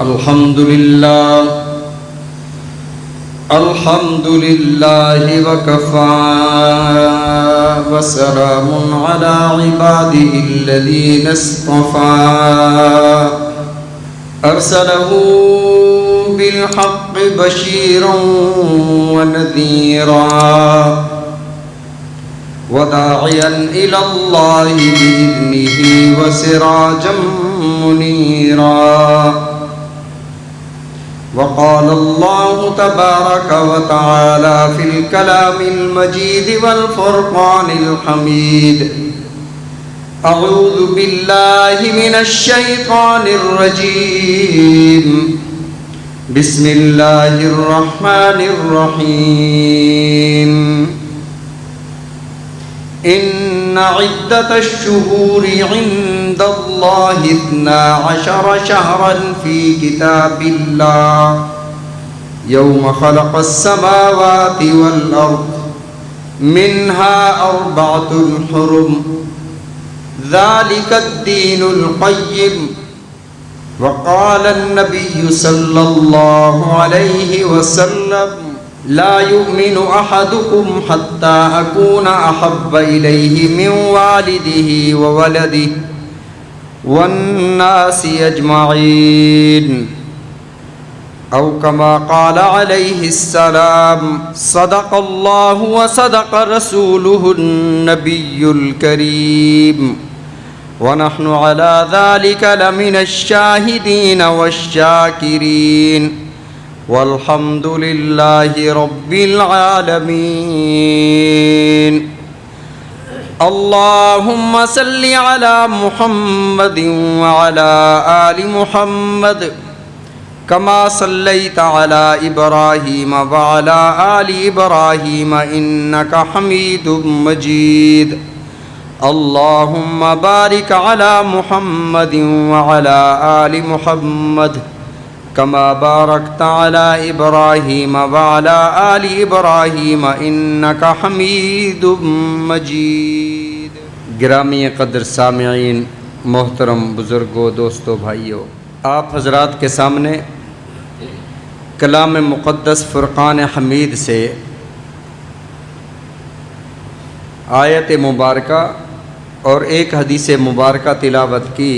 الحمد لله وكفى وسلام على عباده الذين اصطفى أرسله بالحق بشيرا ونذيرا وداعيا إلى الله بإذنه وسراجا منيرا. وقال الله تبارك وتعالى في الكلام المجيد والفرقان الحميد: أعوذ بالله من الشيطان الرجيم. بسم الله الرحمن الرحيم. إن عدة الشهور عند الله 12 شهرا في كتاب الله يوم خلق السماوات والأرض منها 4 حرم ذلك الدين القيم. وقال النبي صلى الله عليه وسلم: لا يؤمن أحدكم حتى أكون أحب إليه من والده وولده والناس أجمعين، أو كما قال عليه السلام. صدق الله وصدق رسوله النبي الكريم، ونحن على ذلك لمن الشاهدين والشاكرين، والحمد لله رب العالمين. اللهم صل على محمد وعلى آل محمد كما صليت على إبراهيم وعلى آل إبراهيم إنك حميد مجيد. اللهم بارك على محمد وعلى آل محمد كما باركت على إبراهيم وعلى آل إبراهيم إنك حميد مجيد. گرامی قدر سامعین، محترم بزرگوں، دوستوں، بھائیوں، آپ حضرات کے سامنے کلام مقدس فرقان حمید سے آیت مبارکہ اور ایک حدیث مبارکہ تلاوت کی.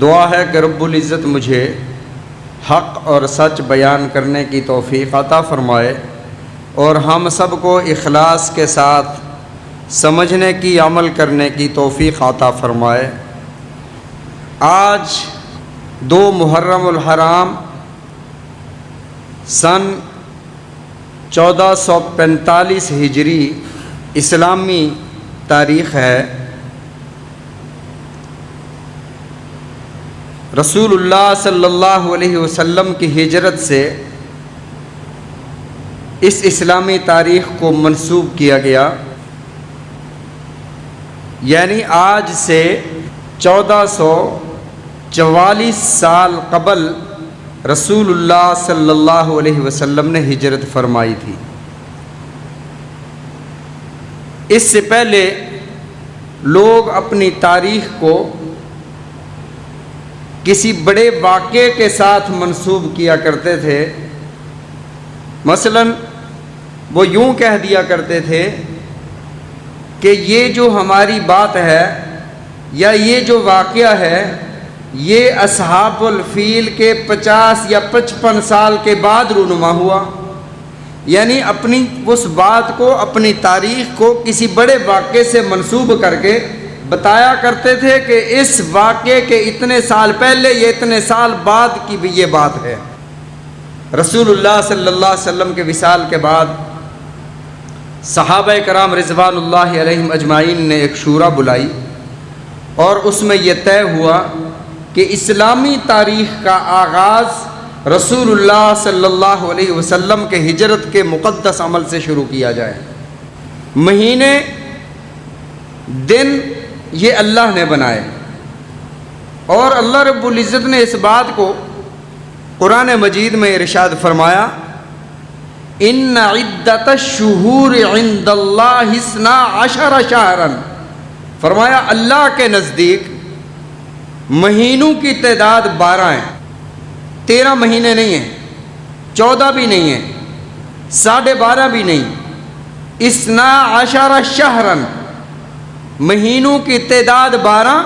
دعا ہے کہ رب العزت مجھے حق اور سچ بیان کرنے کی توفیق عطا فرمائے اور ہم سب کو اخلاص کے ساتھ سمجھنے کی، عمل کرنے کی توفیق عطا فرمائے. آج 2 محرم الحرام سن 1445 ہجری اسلامی تاریخ ہے. رسول اللہ صلی اللہ علیہ وسلم کی ہجرت سے اس اسلامی تاریخ کو منسوب کیا گیا، یعنی آج سے 1444 سال قبل رسول اللہ صلی اللہ علیہ وسلم نے ہجرت فرمائی تھی. اس سے پہلے لوگ اپنی تاریخ کو کسی بڑے واقعے کے ساتھ منسوب کیا کرتے تھے. مثلا وہ یوں کہہ دیا کرتے تھے کہ یہ جو ہماری بات ہے یا یہ جو واقعہ ہے یہ اصحاب الفیل کے 50 یا 55 سال کے بعد رونما ہوا. یعنی اپنی اس بات کو، اپنی تاریخ کو کسی بڑے واقعے سے منسوب کر کے بتایا کرتے تھے کہ اس واقعے کے اتنے سال پہلے، یہ اتنے سال بعد کی بھی یہ بات ہے. رسول اللہ صلی اللہ علیہ وسلم کے وصال کے بعد صحابہ کرام رضوان اللہ علیہم اجمعین نے ایک شورا بلائی اور اس میں یہ طے ہوا کہ اسلامی تاریخ کا آغاز رسول اللہ صلی اللہ علیہ وسلم کے ہجرت کے مقدس عمل سے شروع کیا جائے. مہینے، دن یہ اللہ نے بنائے، اور اللہ رب العزت نے اس بات کو قرآن مجید میں ارشاد فرمایا: ان عدت الشہور عند اللہ 12 شہرا. فرمایا اللہ کے نزدیک مہینوں کی تعداد 12 ہیں. 13 مہینے نہیں ہیں، 14 بھی نہیں ہیں، 12.5 بھی نہیں، 12 شہرن، مہینوں کی تعداد 12.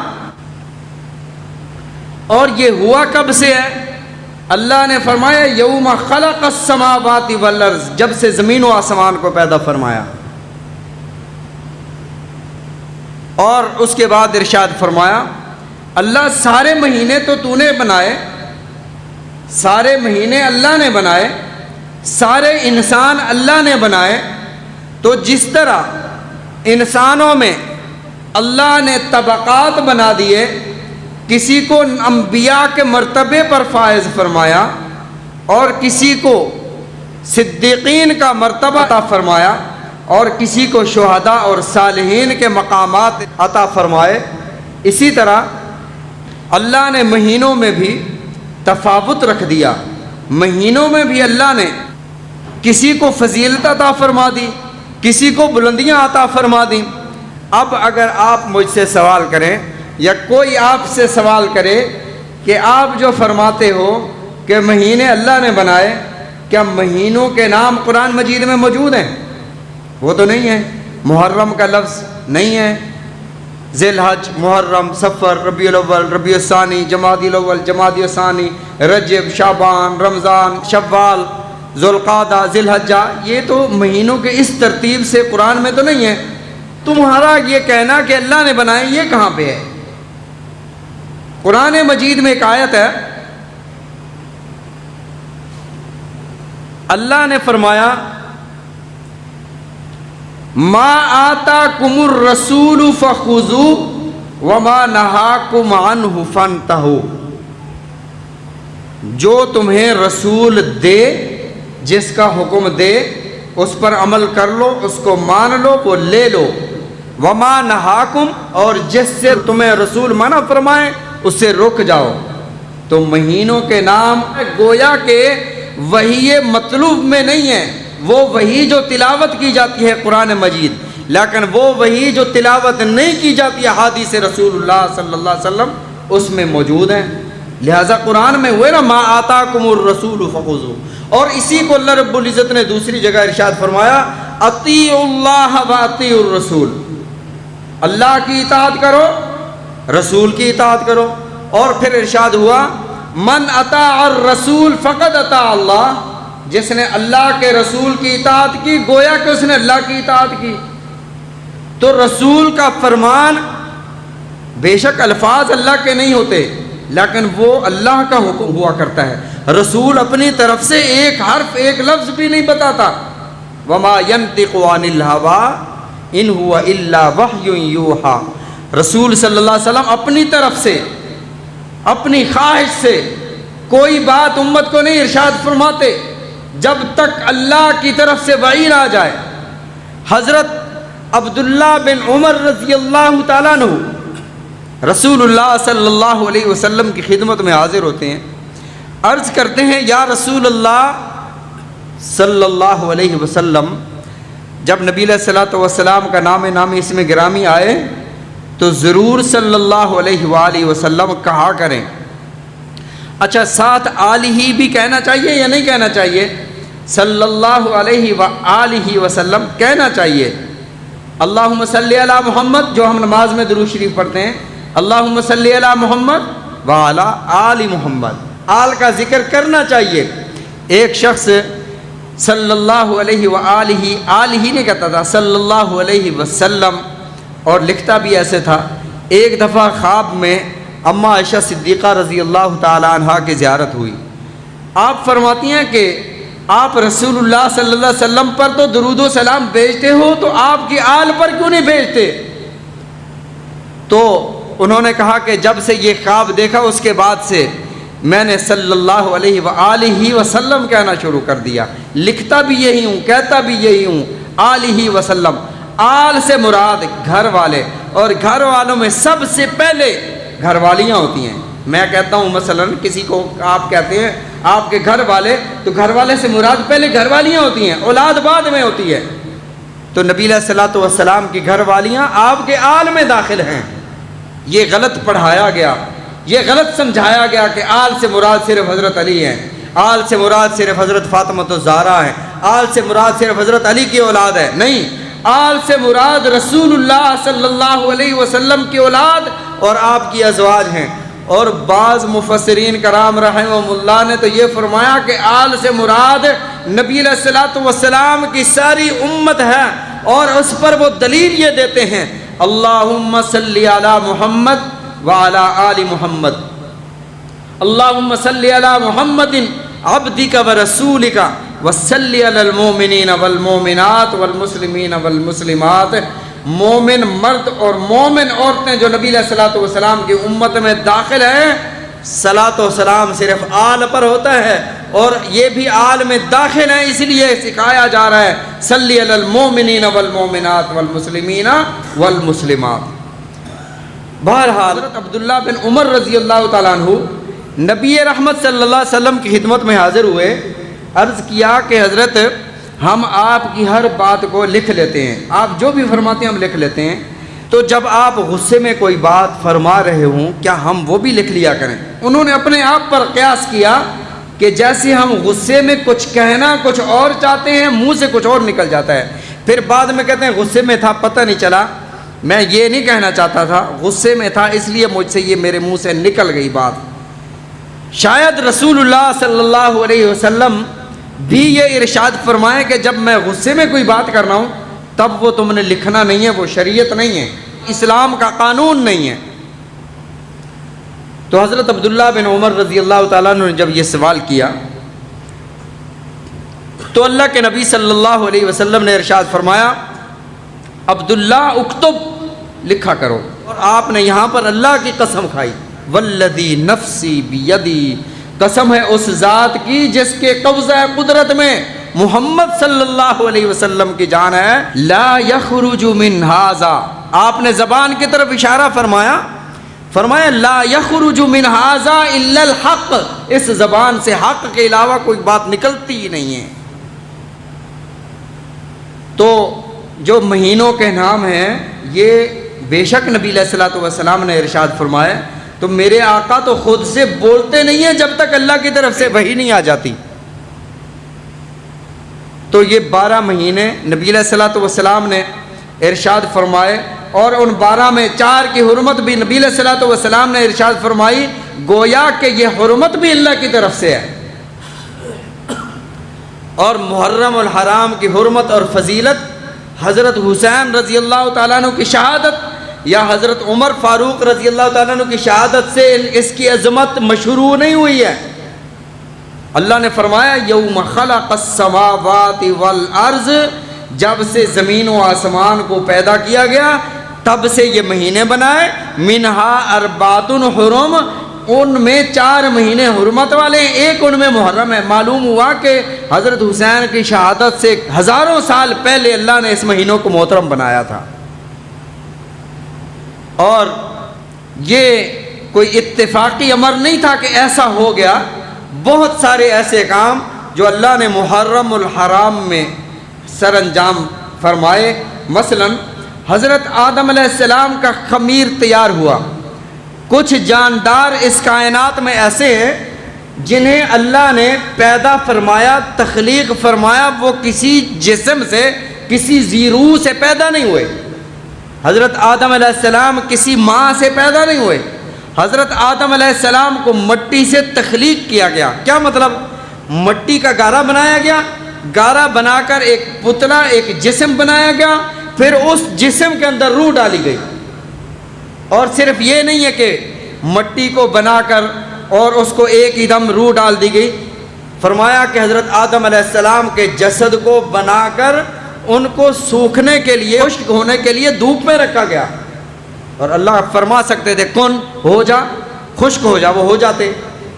اور یہ ہوا کب سے ہے؟ اللہ نے فرمایا یوم خلق السماوات والارض، جب سے زمین و آسمان کو پیدا فرمایا. اور اس کے بعد ارشاد فرمایا اللہ سارے مہینے تو نے بنائے، سارے مہینے اللہ نے بنائے، سارے انسان اللہ نے بنائے. تو جس طرح انسانوں میں اللہ نے طبقات بنا دیے، کسی کو انبیاء کے مرتبے پر فائز فرمایا اور کسی کو صدیقین کا مرتبہ عطا فرمایا اور کسی کو شہداء اور صالحین کے مقامات عطا فرمائے، اسی طرح اللہ نے مہینوں میں بھی تفاوت رکھ دیا. مہینوں میں بھی اللہ نے کسی کو فضیلت عطا فرما دی، کسی کو بلندیاں عطا فرما دیں. اب اگر آپ مجھ سے سوال کریں یا کوئی آپ سے سوال کرے کہ آپ جو فرماتے ہو کہ مہینے اللہ نے بنائے، کیا مہینوں کے نام قرآن مجید میں موجود ہیں؟ وہ تو نہیں ہے. محرم کا لفظ نہیں ہے. ذی الحج، محرم، صفر، ربیع الاول، ربیع الثانی، جمادی الاول، جمادی الثانی، رجب، شعبان، رمضان، شوال، ذوالقعدہ، ذی الحجہ، یہ تو مہینوں کے اس ترتیب سے قرآن میں تو نہیں ہے. تمہارا یہ کہنا کہ اللہ نے بنائے یہ کہاں پہ ہے؟ قرآن مجید میں ایک آیت ہے، اللہ نے فرمایا ما آتاکم الرسول فخذوہ وما نہاکم عنہ فانتہوا. جو تمہیں رسول دے، جس کا حکم دے اس پر عمل کر لو، اس کو مان لو، وہ لے لو. وما نہاکم، اور جس سے تمہیں رسول منع فرمائے اس سے رک جاؤ. تو مہینوں کے نام گویا کہ وحی مطلوب میں نہیں ہے، وہ وحی جو تلاوت کی جاتی ہے قرآن مجید، لیکن وہ وحی جو تلاوت نہیں کی جاتی ہے حدیث رسول اللہ صلی اللہ علیہ وسلم اس میں موجود ہیں. لہٰذا قرآن میں ہوئے نا ما آتاکم الرسول فخذوہ. اور اسی کو اللہ رب العزت نے دوسری جگہ ارشاد فرمایا اطیعوا اللہ واطیعوا الرسول. اللہ کی اطاعت کرو، رسول کی اطاعت کرو. اور پھر ارشاد ہوا من اطاع الرسول فقد اطاع اللہ. جس نے اللہ کے رسول کی اطاعت کی گویا کہ اس نے اللہ کی اطاعت کی. تو رسول کا فرمان بے شک الفاظ اللہ کے نہیں ہوتے، لیکن وہ اللہ کا حکم ہوا کرتا ہے. رسول اپنی طرف سے ایک حرف ایک لفظ بھی نہیں بتاتا. وما ينطق عن الهوى ان هو الا وحی یوحى. رسول صلی اللہ علیہ وسلم اپنی طرف سے اپنی خواہش سے کوئی بات امت کو نہیں ارشاد فرماتے جب تک اللہ کی طرف سے وحی نہ آ جائے. حضرت عبداللہ بن عمر رضی اللہ تعالیٰ عنہ رسول اللہ صلی اللہ علیہ وسلم کی خدمت میں حاضر ہوتے ہیں، عرض کرتے ہیں یا رسول اللہ صلی اللہ علیہ وسلم، جب نبی علیہ الصلوۃ والسلام کا نام اس میں گرامی آئے تو ضرور صلی اللہ علیہ وآلہ وسلم کہا کریں. اچھا ساتھ آلہ بھی کہنا چاہیے یا نہیں کہنا چاہیے؟ صلی اللہ علیہ وآلہ وسلم کہنا چاہیے. اللہم صلی علی محمد، جو ہم نماز میں درود شریف پڑھتے ہیں، اللہم صلی علی محمد وعلی آل محمد، آل کا ذکر کرنا چاہیے. ایک شخص صلی اللہ علیہ وآلہ، آل ہی نہیں کہتا تھا، صلی اللہ علیہ وسلم، اور لکھتا بھی ایسے تھا. ایک دفعہ خواب میں اماں عائشہ صدیقہ رضی اللہ تعالی عنہا کی زیارت ہوئی. آپ فرماتی ہیں کہ آپ رسول اللہ صلی اللہ علیہ وسلم پر تو درود و سلام بھیجتے ہو، تو آپ کی آل پر کیوں نہیں بھیجتے؟ تو انہوں نے کہا کہ جب سے یہ خواب دیکھا اس کے بعد سے میں نے صلی اللہ علیہ وآلہ وسلم کہنا شروع کر دیا. لکھتا بھی یہی ہوں، کہتا بھی یہی ہوں، آلہ وسلم. آل سے مراد گھر والے، اور گھر والوں میں سب سے پہلے گھر والیاں ہوتی ہیں. میں کہتا ہوں مثلا کسی کو آپ کہتے ہیں آپ کے گھر والے، تو گھر والے سے مراد پہلے گھر والیاں ہوتی ہیں، اولاد بعد میں ہوتی ہے. تو نبی علیہ الصلوۃ والسلام کی گھر والیاں آپ کے آل میں داخل ہیں. یہ غلط پڑھایا گیا. یہ غلط سمجھایا گیا کہ آل سے مراد صرف حضرت علی ہیں، آل سے مراد صرف حضرت فاطمہ الزہرا ہیں، آل سے مراد صرف حضرت علی کی اولاد ہے. نہیں، آل سے مراد رسول اللہ صلی اللہ علیہ وسلم کی اولاد اور آپ کی ازواج ہیں. اور بعض مفسرین کرام رحمہم اللہ نے تو یہ فرمایا کہ آل سے مراد نبی علیہ الصلوۃ والسلام کی ساری امت ہے، اور اس پر وہ دلیل یہ دیتے ہیں اللہم صلی علی محمد وعلی آل محمد، اللہم صلی علی محمد عبدک ورسولک وصلی علی المؤمنین والمؤمنات والمسلمین والمسلمات. مومن مرد اور مومن عورتیں جو نبی علیہ الصلوۃ والسلام کی امت میں داخل ہیں، صلاۃ و سلام صرف آل پر ہوتا ہے، اور یہ بھی آل میں داخل ہیں، اس لیے سکھایا جا رہا ہے صلی علی المؤمنین والمؤمنات والمسلمین والمسلمات. بہرحال حضرت عبداللہ بن عمر رضی اللہ تعالیٰ عنہ نبی رحمت صلی اللہ علیہ وسلم کی خدمت میں حاضر ہوئے. عرض کیا کہ حضرت ہم آپ کی ہر بات کو لکھ لیتے ہیں، آپ جو بھی فرماتے ہیں ہم لکھ لیتے ہیں، تو جب آپ غصے میں کوئی بات فرما رہے ہوں کیا ہم وہ بھی لکھ لیا کریں؟ انہوں نے اپنے آپ پر قیاس کیا کہ جیسے ہم غصے میں کچھ کہنا کچھ اور چاہتے ہیں، منہ سے کچھ اور نکل جاتا ہے، پھر بعد میں کہتے ہیں غصے میں تھا پتہ نہیں چلا، میں یہ نہیں کہنا چاہتا تھا، غصے میں تھا اس لیے مجھ سے یہ میرے منہ سے نکل گئی بات. شاید رسول اللہ صلی اللہ علیہ وسلم بھی یہ ارشاد فرمائے کہ جب میں غصے میں کوئی بات کر رہا ہوں تب وہ تم نے لکھنا نہیں ہے، وہ شریعت نہیں ہے، اسلام کا قانون نہیں ہے. تو حضرت عبداللہ بن عمر رضی اللہ تعالیٰ عنہ نے جب یہ سوال کیا تو اللہ کے نبی صلی اللہ علیہ وسلم نے ارشاد فرمایا عبداللہ اکتب، لکھا کرو. اور آپ نے یہاں پر اللہ کی قسم کھائی، والذی نفسی بیدی، قسم ہے اس ذات کی جس کے قبضہ قدرت میں محمد صلی اللہ علیہ وسلم کی جان ہے، لا یخرج من ھذا، آپ نے زبان کی طرف اشارہ فرمایا لا یخرج من ھذا الا الحق، اس زبان سے حق کے علاوہ کوئی بات نکلتی ہی نہیں ہے. تو جو مہینوں کے نام ہیں یہ بے شک نبی علیہ الصلوۃ والسلام نے ارشاد فرمایا، تو میرے آقا تو خود سے بولتے نہیں ہیں جب تک اللہ کی طرف سے وحی نہیں آ جاتی. تو یہ 12 مہینے نبی علیہ الصلوۃ والسلام نے ارشاد فرمائے، اور ان 12 میں 4 کی حرمت بھی نبی علیہ الصلوۃ والسلام نے ارشاد فرمائی، گویا کہ یہ حرمت بھی اللہ کی طرف سے ہے. اور محرم الحرام کی حرمت اور فضیلت حضرت حسین رضی اللہ تعالیٰ عنہ کی شہادت یا حضرت عمر فاروق رضی اللہ تعالیٰ عنہ کی شہادت سے اس کی عظمت مشروع نہیں ہوئی ہے. اللہ نے فرمایا یوم خلق السماوات والارض، جب سے زمین و آسمان کو پیدا کیا گیا تب سے یہ مہینے بنائے، منہا اربعۃ حرم، ان میں 4 مہینے حرمت والے ہیں، ایک ان میں محرم ہے. معلوم ہوا کہ حضرت حسین کی شہادت سے ہزاروں سال پہلے اللہ نے اس مہینوں کو محترم بنایا تھا. اور یہ کوئی اتفاقی امر نہیں تھا کہ ایسا ہو گیا، بہت سارے ایسے کام جو اللہ نے محرم الحرام میں سر انجام فرمائے. مثلا حضرت آدم علیہ السلام کا خمیر تیار ہوا. کچھ جاندار اس کائنات میں ایسے ہیں جنہیں اللہ نے پیدا فرمایا، تخلیق فرمایا، وہ کسی جسم سے کسی زیرو سے پیدا نہیں ہوئے. حضرت آدم علیہ السلام کسی ماں سے پیدا نہیں ہوئے. حضرت آدم علیہ السلام کو مٹی سے تخلیق کیا گیا. کیا مطلب؟ مٹی کا گارا بنایا گیا، گارا بنا کر ایک پتلا، ایک جسم بنایا گیا، پھر اس جسم کے اندر روح ڈالی گئی. اور صرف یہ نہیں ہے کہ مٹی کو بنا کر اور اس کو ایک ہی دم روح ڈال دی گئی، فرمایا کہ حضرت آدم علیہ السلام کے جسد کو بنا کر ان کو سوکھنے کے لیے، خشک ہونے کے لیے دھوپ میں رکھا گیا. اور اللہ فرما سکتے تھے کن ہو جا، خشک ہو جا، وہ ہو جاتے،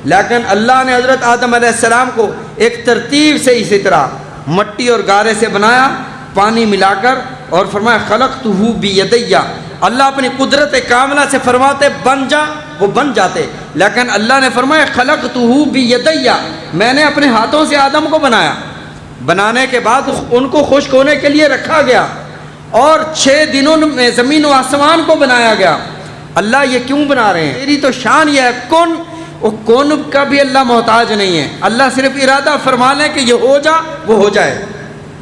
لیکن اللہ نے حضرت آدم علیہ السلام کو ایک ترتیب سے اسی طرح مٹی اور گارے سے بنایا، پانی ملا کر، اور فرمایا خلقتہ بیدی. اللہ اپنی قدرت کاملہ سے فرماتے بن جا، وہ بن جاتے، لیکن اللہ نے فرمایا خلقتہ بیدی، میں نے اپنے ہاتھوں سے آدم کو بنایا. بنانے کے بعد ان کو خشک ہونے کے لیے رکھا گیا، اور 6 دنوں میں زمین و آسمان کو بنایا گیا. اللہ یہ کیوں بنا رہے ہیں؟ تیری تو شان یہ ہے کن، وہ کون کا بھی اللہ محتاج نہیں ہے، اللہ صرف ارادہ فرما لیں کہ یہ ہو جا وہ ہو جائے۔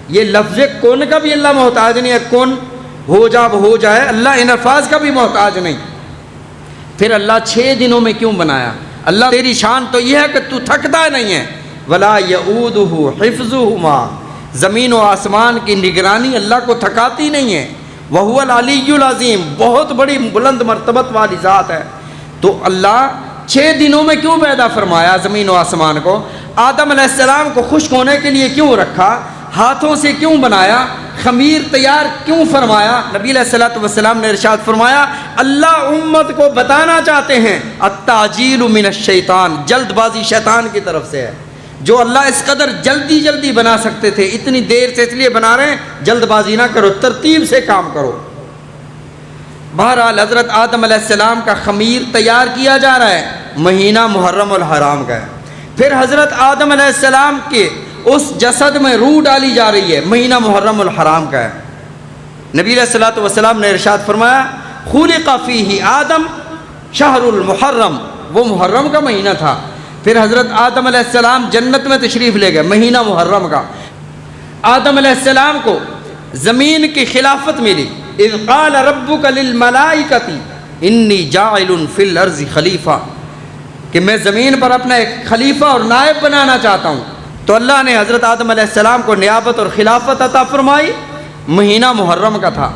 یہ لفظ کون کا بھی اللہ محتاج نہیں ہے، کن ہو جا وہ ہو جائے، اللہ ان الفاظ کا بھی محتاج نہیں۔ پھر اللہ 6 دنوں میں کیوں بنایا؟ اللہ تیری شان تو یہ ہے کہ تو تھکتا نہیں ہے۔ ولا یعودہ حفظہما، زمین و آسمان کی نگرانی اللہ کو تھکاتی نہیں ہے۔ وہو العلی العظیم، بہت بڑی بلند مرتبت والی ذات ہے۔ تو اللہ 6 دنوں میں کیوں پیدا فرمایا زمین و آسمان کو؟ آدم علیہ السلام کو خشک ہونے کے لیے کیوں رکھا؟ ہاتھوں سے کیوں بنایا؟ خمیر تیار کیوں فرمایا؟ نبی علیہ الصلوۃ والسلام نے ارشاد فرمایا اللہ امت کو بتانا چاہتے ہیں التعجیل من الشیطان، جلد بازی شیطان کی طرف سے ہے۔ جو اللہ اس قدر جلدی بنا سکتے تھے، اتنی دیر سے اس لیے بنا رہے ہیں جلد بازی نہ کرو، ترتیب سے کام کرو۔ بہرحال حضرت آدم علیہ السلام کا خمیر تیار کیا جا رہا ہے، مہینہ محرم الحرام کا ہے۔ پھر حضرت آدم علیہ السلام کے اس جسد میں روح ڈالی جا رہی ہے، مہینہ محرم الحرام کا ہے۔ نبی علیہ الصلوۃ والسلام نے ارشاد فرمایا خلق فیہ آدم شہر المحرم، وہ محرم کا مہینہ تھا۔ پھر حضرت آدم علیہ السلام جنت میں تشریف لے گئے، مہینہ محرم کا۔ آدم علیہ السلام کو زمین کی خلافت ملی، اذ قال ربک للملائکۃ انی جاعل فی الارض خلیفہ، کہ میں زمین پر اپنا ایک خلیفہ اور نائب بنانا چاہتا ہوں۔ تو اللہ نے حضرت آدم علیہ السلام کو نیابت اور خلافت عطا فرمائی، مہینہ محرم کا تھا۔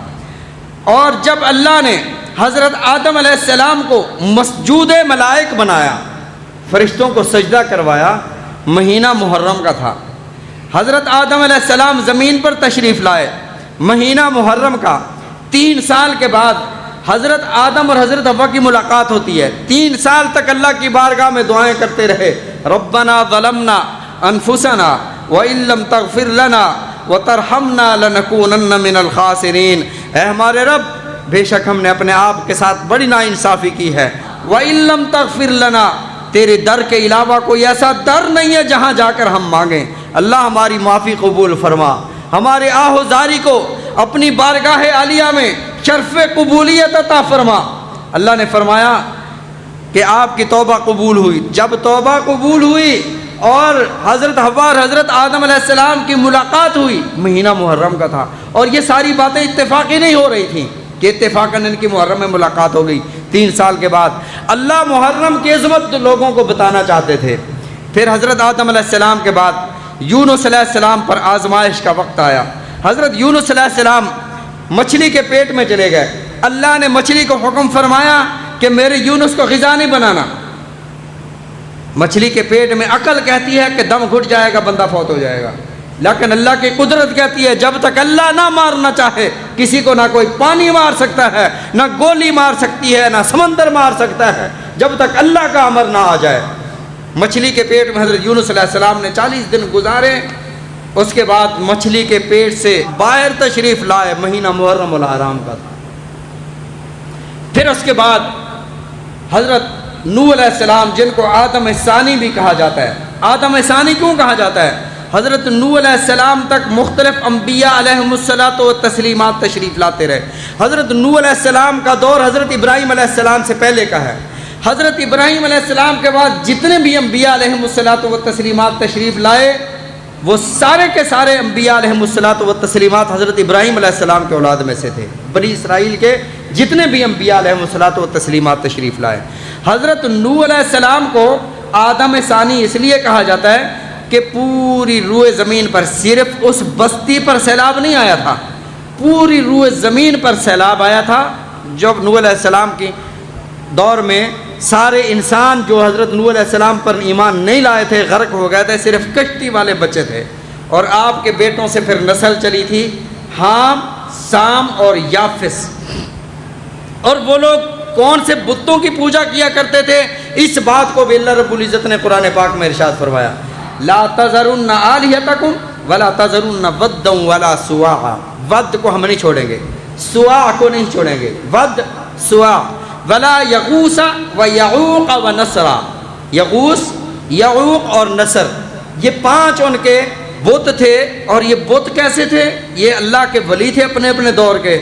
اور جب اللہ نے حضرت آدم علیہ السلام کو مسجود ملائک بنایا، فرشتوں کو سجدہ کروایا، مہینہ محرم کا تھا۔ حضرت آدم علیہ السلام زمین پر تشریف لائے، مہینہ محرم کا۔ 3 سال کے بعد حضرت آدم اور حضرت حوا کی ملاقات ہوتی ہے۔ 3 سال تک اللہ کی بارگاہ میں دعائیں کرتے رہے، ربنا ظلمنا انفسنا وان لم تغفر لنا وترحمنا لنکونن من الخاسرین، اے ہمارے رب بے شک ہم نے اپنے آپ کے ساتھ بڑی ناانصافی کی ہے۔ وان لم تغفر لنا، تیرے در کے علاوہ کوئی ایسا در نہیں ہے جہاں جا کر ہم مانگیں، اللہ ہماری معافی قبول فرما، ہمارے آہ و زاری کو اپنی بارگاہ عالیہ میں شرف قبولیت عطا فرما۔ اللہ نے فرمایا کہ آپ کی توبہ قبول ہوئی۔ جب توبہ قبول ہوئی اور حضرت حوا اور حضرت آدم علیہ السلام کی ملاقات ہوئی، مہینہ محرم کا تھا۔ اور یہ ساری باتیں اتفاقی نہیں ہو رہی تھیں کہ اتفاقاً ان کی محرم میں ملاقات ہو گئی۔ 3 سال کے بعد اللہ محرم کی عظمت لوگوں کو بتانا چاہتے تھے۔ پھر حضرت آدم علیہ السلام کے بعد یونس علیہ السلام پر آزمائش کا وقت آیا۔ حضرت یونس علیہ السلام مچھلی کے پیٹ میں چلے گئے۔ اللہ نے مچھلی کو حکم فرمایا کہ میرے یونس کو غذا نہیں بنانا۔ مچھلی کے پیٹ میں عقل کہتی ہے کہ دم گھٹ جائے گا، بندہ فوت ہو جائے گا، لیکن اللہ کی قدرت کہتی ہے جب تک اللہ نہ مارنا چاہے کسی کو نہ کوئی پانی مار سکتا ہے، نہ گولی مار سکتی ہے، نہ سمندر مار سکتا ہے، جب تک اللہ کا امر نہ آ جائے۔ مچھلی کے پیٹ میں حضرت یونس علیہ السلام نے 40 دن گزارے۔ اس کے بعد مچھلی کے پیٹ سے باہر تشریف لائے، مہینہ محرم الحرام کا تھا۔ پھر اس کے بعد حضرت نوح علیہ السلام، جن کو آدم ثانی بھی کہا جاتا ہے۔ آدم ثانی کیوں کہا جاتا ہے؟ حضرت نوح علیہ السلام تک مختلف انبیاء علیہم الصلاۃ والتسلیمات تشریف لاتے رہے۔ حضرت نوح علیہ السلام کا دور حضرت ابراہیم علیہ السلام سے پہلے کا ہے۔ حضرت ابراہیم علیہ السلام کے بعد جتنے بھی انبیاء علیہم الصلاۃ والتسلیمات تشریف لائے، وہ سارے کے سارے انبیاء علیہم الصلاۃ والتسلیمات حضرت ابراہیم علیہ السلام کے اولاد میں سے تھے۔ بنی اسرائیل کے جتنے بھی انبیاء علیہم الصلاۃ والتسلیمات تشریف لائے۔ حضرت نوح علیہ السلام کو آدم ثانی اس لیے کہا جاتا ہے کہ پوری روئے زمین پر صرف اس بستی پر سیلاب نہیں آیا تھا، پوری روئے زمین پر سیلاب آیا تھا۔ جب نوح علیہ السلام کی دور میں سارے انسان جو حضرت نوح علیہ السلام پر ایمان نہیں لائے تھے غرق ہو گئے تھے، صرف کشتی والے بچے تھے۔ اور آپ کے بیٹوں سے پھر نسل چلی تھی، حام، سام اور یافس۔ اور وہ لوگ کون سے بتوں کی پوجا کیا کرتے تھے، اس بات کو بھی اللہ رب العزت نے قرآن پاک میں ارشاد فرمایا، لا تذرن آلہتکم ولا تذرن ودا ولا سواعا، ود کو ہم نہیں چھوڑیں گے، سواع کو نہیں چھوڑیں گے، ود سواع، ولا یغوث و یعوق و نصر، یغوث، یعوق اور نصر، یہ 5 ان کے بت تھے۔ اور یہ بت کیسے تھے؟ یہ اللہ کے ولی تھے اپنے اپنے دور کے۔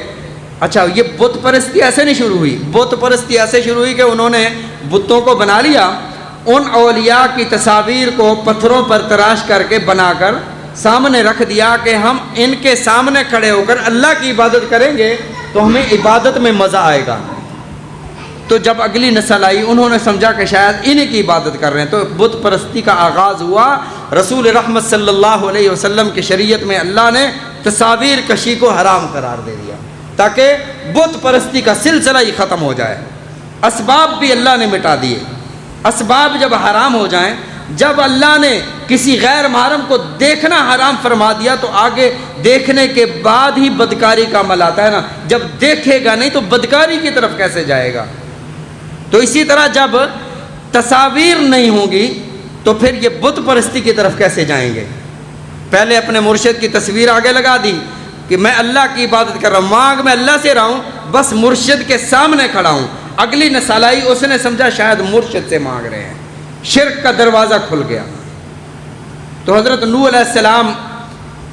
اچھا یہ بت پرستی ایسے نہیں شروع ہوئی، بت پرستی ایسے شروع ہوئی کہ انہوں نے بتوں کو بنا لیا، ان اولیاء کی تصاویر کو پتھروں پر تراش کر کے بنا کر سامنے رکھ دیا کہ ہم ان کے سامنے کھڑے ہو کر اللہ کی عبادت کریں گے تو ہمیں عبادت میں مزہ آئے گا۔ تو جب اگلی نسل آئی انہوں نے سمجھا کہ شاید انہی کی عبادت کر رہے ہیں، تو بت پرستی کا آغاز ہوا۔ رسول رحمت صلی اللہ علیہ وسلم کی شریعت میں اللہ نے تصاویر کشی کو حرام قرار دے دیا تاکہ بت پرستی کا سلسلہ ہی ختم ہو جائے۔ اسباب بھی اللہ نے مٹا دیے۔ اسباب جب حرام ہو جائیں، جب اللہ نے کسی غیر محرم کو دیکھنا حرام فرما دیا تو آگے دیکھنے کے بعد ہی بدکاری کا عمل آتا ہے نا، جب دیکھے گا نہیں تو بدکاری کی طرف کیسے جائے گا؟ تو اسی طرح جب تصاویر نہیں ہوں گی تو پھر یہ بت پرستی کی طرف کیسے جائیں گے؟ پہلے اپنے مرشد کی تصویر آگے لگا دی کہ میں اللہ کی عبادت کر رہا ہوں، مانگ میں اللہ سے رہا ہوں، بس مرشد کے سامنے کھڑا ہوں۔ اگلی نسل آئی، اس نے سمجھا شاید مرشد سے مانگ رہے ہیں، شرک کا دروازہ کھل گیا۔ تو حضرت نوح علیہ السلام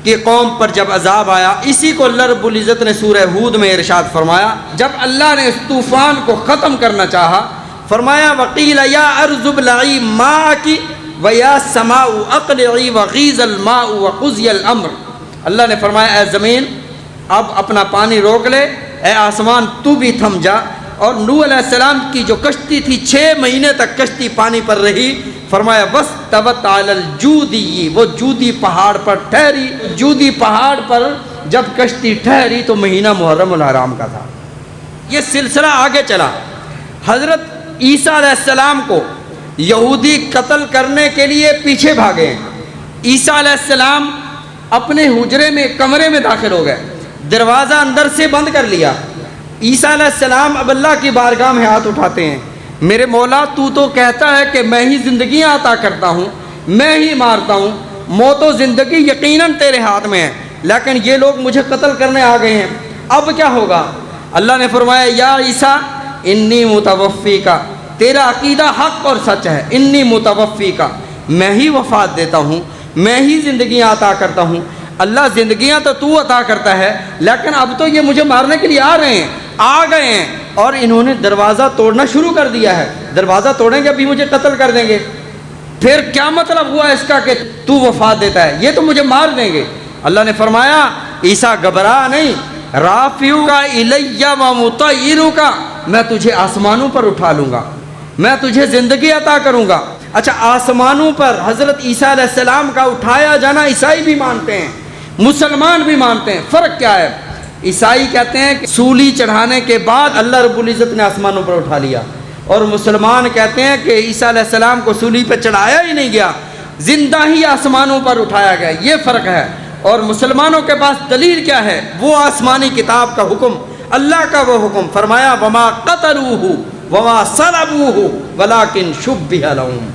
کی قوم پر جب عذاب آیا، اسی کو اللہ رب العزت نے سورہ ہود میں ارشاد فرمایا، جب اللہ نے اس طوفان کو ختم کرنا چاہا، فرمایا وَقِيلَ يَا أَرْضُ ابْلَعِي مَاءَكِ وَيَا سَمَاءُ أَقْلِعِي وَغِيضَ الْمَاءُ وَقُضِيَ الْأَمْرُ۔ اللہ نے فرمایا اے زمین اب اپنا پانی روک لے، اے آسمان تو بھی تھم جا۔ اور نوح علیہ السلام کی جو کشتی تھی 6 مہینے تک کشتی پانی پر رہی، فرمایا وَاسْتَوَتْ عَلَى الْجُودِيِّ، وہ جودی پہاڑ پر ٹھہری۔ جودی پہاڑ پر جب کشتی ٹھہری تو مہینہ محرم الحرام کا تھا۔ یہ سلسلہ آگے چلا۔ حضرت عیسیٰ علیہ السلام کو یہودی قتل کرنے کے لیے پیچھے بھاگے۔ عیسیٰ علیہ السلام اپنے حجرے میں کمرے میں داخل ہو گئے، دروازہ اندر سے بند کر لیا۔ عیسیٰ علیہ السلام اب اللہ کی بارگاہ میں ہاتھ اٹھاتے ہیں، میرے مولا تو کہتا ہے کہ میں ہی زندگیاں عطا کرتا ہوں، میں ہی مارتا ہوں، موت و زندگی یقیناً تیرے ہاتھ میں ہے، لیکن یہ لوگ مجھے قتل کرنے آ گئے ہیں، اب کیا ہوگا؟ اللہ نے فرمایا یا عیسیٰ انی متوفی کا، تیرا عقیدہ حق اور سچ ہے، انی متوفی کا، میں ہی وفات دیتا ہوں، میں ہی زندگیاں عطا کرتا ہوں۔ اللہ زندگیاں تو عطا کرتا ہے، لیکن اب تو یہ مجھے مارنے کے لیے آ گئے ہیں اور انہوں نے دروازہ توڑنا شروع کر دیا ہے۔ دروازہ توڑیں گے ابھی مجھے قتل کر دیں گے، پھر کیا مطلب ہوا اس کا کہ تو وفات دیتا ہے؟ یہ تو مجھے مار دیں گے۔ اللہ نے فرمایا عیسیٰ گھبرا نہیں، رافعوک الی ومطیرک، میں تجھے آسمانوں پر اٹھا لوں گا، میں تجھے زندگی عطا کروں گا۔ اچھا آسمانوں پر حضرت عیسیٰ علیہ السلام کا اٹھایا جانا عیسائی بھی مانتے ہیں، مسلمان بھی مانتے ہیں۔ فرق کیا ہے؟ عیسائی کہتے ہیں کہ سولی چڑھانے کے بعد اللہ رب العزت نے آسمانوں پر اٹھا لیا، اور مسلمان کہتے ہیں کہ عیسیٰ علیہ السلام کو سولی پہ چڑھایا ہی نہیں گیا، زندہ ہی آسمانوں پر اٹھایا گیا۔ یہ فرق ہے۔ اور مسلمانوں کے پاس دلیل کیا ہے؟ وہ آسمانی کتاب کا حکم، اللہ کا وہ حکم، فرمایا وما قتلوہ وما صلبوہ ولکن شبہ لہم۔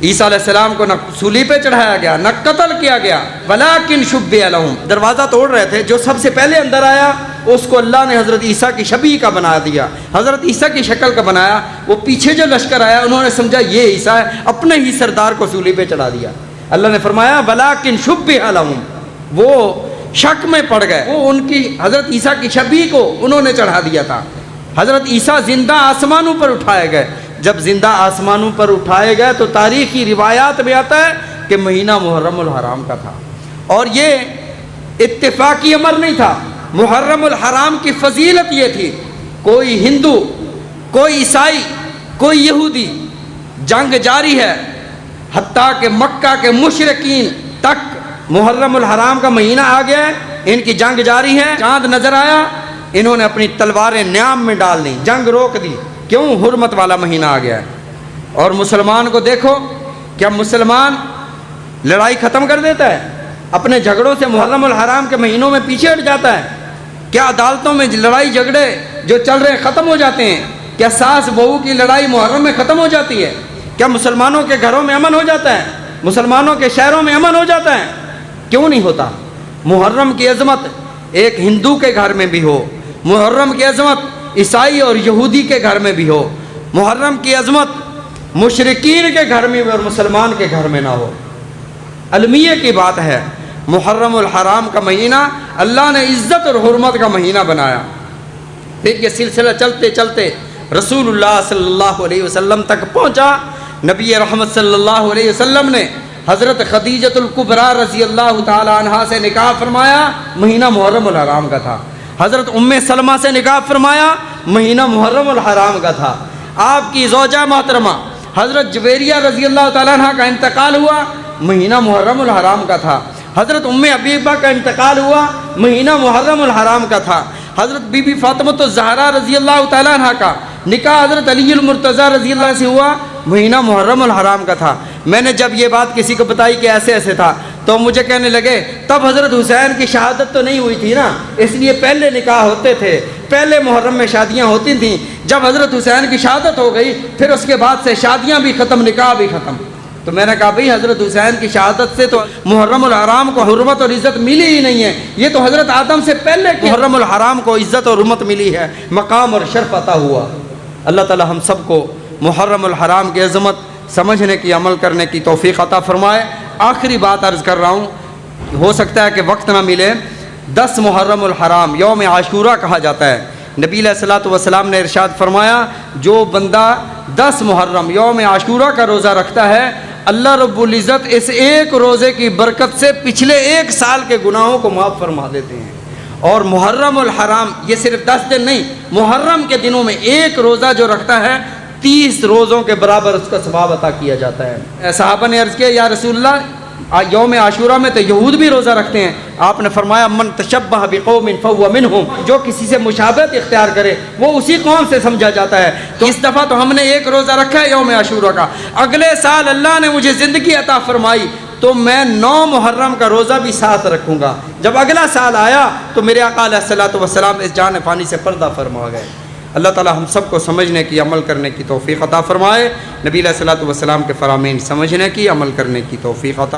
عیسیٰ علیہ السلام کو نہ سولی پہ چڑھایا گیا، نہ قتل کیا گیا، ولکن شبہ لہم۔ دروازہ توڑ رہے تھے، جو سب سے پہلے اندر آیا اس کو اللہ نے حضرت عیسیٰ کی شبیہ کا بنا دیا، حضرت عیسیٰ کی شکل کا بنایا۔ وہ پیچھے جو لشکر آیا انہوں نے سمجھا یہ عیسیٰ ہے، اپنے ہی سردار کو سولی پہ چڑھا دیا۔ اللہ نے فرمایا ولکن شبہ لہم، وہ شک میں پڑ گئے، وہ ان کی حضرت عیسیٰ کی شبیہ کو انہوں نے چڑھا دیا تھا۔ حضرت عیسیٰ زندہ آسمانوں پر اٹھائے گئے۔ جب زندہ آسمانوں پر اٹھائے گئے تو تاریخی روایات میں آتا ہے کہ مہینہ محرم الحرام کا تھا، اور یہ اتفاقی امر نہیں تھا۔ محرم الحرام کی فضیلت یہ تھی، کوئی ہندو، کوئی عیسائی، کوئی یہودی، جنگ جاری ہے، حتیٰ کہ مکہ کے مشرکین تک محرم الحرام کا مہینہ آ گیا ہے، ان کی جنگ جاری ہے، چاند نظر آیا، انہوں نے اپنی تلواریں نیام میں ڈال دیں، جنگ روک دی، کیوں؟ حرمت والا مہینہ آ گیا ہے۔ اور مسلمان کو دیکھو، کیا مسلمان لڑائی ختم کر دیتا ہے؟ اپنے جھگڑوں سے محرم الحرام کے مہینوں میں پیچھے ہٹ جاتا ہے؟ کیا عدالتوں میں لڑائی جھگڑے جو چل رہے ہیں ختم ہو جاتے ہیں؟ کیا ساس بہو کی لڑائی محرم میں ختم ہو جاتی ہے؟ کیا مسلمانوں کے گھروں میں امن ہو جاتا ہے؟ مسلمانوں کے شہروں میں امن ہو جاتا ہے؟ کیوں نہیں ہوتا؟ محرم کی عظمت ایک ہندو کے گھر میں بھی ہو، محرم کی عظمت عیسائی اور یہودی کے گھر میں بھی ہو، محرم کی عظمت مشرکین کے گھر میں بھی اور مسلمان کے گھر میں نہ ہو۔ المیہ کی بات ہے، محرم الحرام کا مہینہ اللہ نے عزت اور حرمت کا مہینہ بنایا۔ پھر یہ سلسلہ چلتے چلتے رسول اللہ صلی اللہ علیہ وسلم تک پہنچا۔ نبی رحمت صلی اللہ علیہ وسلم نے حضرت خدیجۃ الکبریٰ رضی اللہ تعالی عنہا سے نکاح فرمایا، مہینہ محرم الحرام کا تھا۔ حضرت ام سلمہ سے نکاح فرمایا، مہینہ محرم الحرام کا تھا۔ آپ کی زوجہ محترمہ حضرت جویریہ رضی اللہ تعالیٰ عنہ کا انتقال ہوا، مہینہ محرم الحرام کا تھا۔ حضرت ام حبیبہ کا انتقال ہوا، مہینہ محرم الحرام کا تھا۔ حضرت بی بی فاطمۃ الزہرا رضی اللہ تعالیٰ عنہ کا نکاح حضرت علی المرتضیٰ رضی اللہ سے ہوا، مہینہ محرم الحرام کا تھا۔ میں نے جب یہ بات کسی کو بتائی کہ ایسے ایسے تھا تو مجھے کہنے لگے تب حضرت حسین کی شہادت تو نہیں ہوئی تھی نا، اس لیے پہلے نکاح ہوتے تھے، پہلے محرم میں شادیاں ہوتی تھیں۔ جب حضرت حسین کی شہادت ہو گئی پھر اس کے بعد سے شادیاں بھی ختم، نکاح بھی ختم۔ تو میں نے کہا بھئی حضرت حسین کی شہادت سے تو محرم الحرام کو حرمت اور عزت ملی ہی نہیں ہے، یہ تو حضرت آدم سے پہلے کی محرم الحرام کو عزت اور حرمت ملی ہے، مقام اور شرف عطا ہوا۔ اللہ تعالی ہم سب کو محرم الحرام کی عظمت سمجھنے کی، عمل کرنے کی توفیق عطا فرمائے۔ آخری بات عرض کر رہا ہوں، ہو سکتا ہے کہ وقت نہ ملے۔ 10 محرم الحرام یوم عاشورہ کہا جاتا ہے۔ نبی علیہ الصلوۃ والسلام نے ارشاد فرمایا جو بندہ 10 محرم یوم عاشورہ کا روزہ رکھتا ہے، اللہ رب العزت اس ایک روزے کی برکت سے پچھلے 1 سال کے گناہوں کو معاف فرما دیتے ہیں۔ اور محرم الحرام یہ صرف 10 دن نہیں، محرم کے دنوں میں ایک روزہ جو رکھتا ہے 30 روزوں کے برابر اس کا ثواب عطا کیا جاتا ہے۔ صحابہ نے عرض کیا یا رسول اللہ یوم عاشورہ میں تو یہود بھی روزہ رکھتے ہیں۔ آپ نے فرمایا من تشبہ بقوم فہو منہم، جو کسی سے مشابہت اختیار کرے وہ اسی قوم سے سمجھا جاتا ہے۔ تو اس دفعہ تو ہم نے ایک روزہ رکھا ہے یوم عاشورہ کا، اگلے سال اللہ نے مجھے زندگی عطا فرمائی تو میں 9 محرم کا روزہ بھی ساتھ رکھوں گا۔ جب اگلا سال آیا تو میرے آقا علیہ الصلوۃ والسلام اس جان فانی سے پردہ فرما گئے۔ اللہ تعالی ہم سب کو سمجھنے کی، عمل کرنے کی توفیق عطا فرمائے۔ نبی علیہ الصلوۃ والسلام کے فرامین سمجھنے کی، عمل کرنے کی توفیق عطا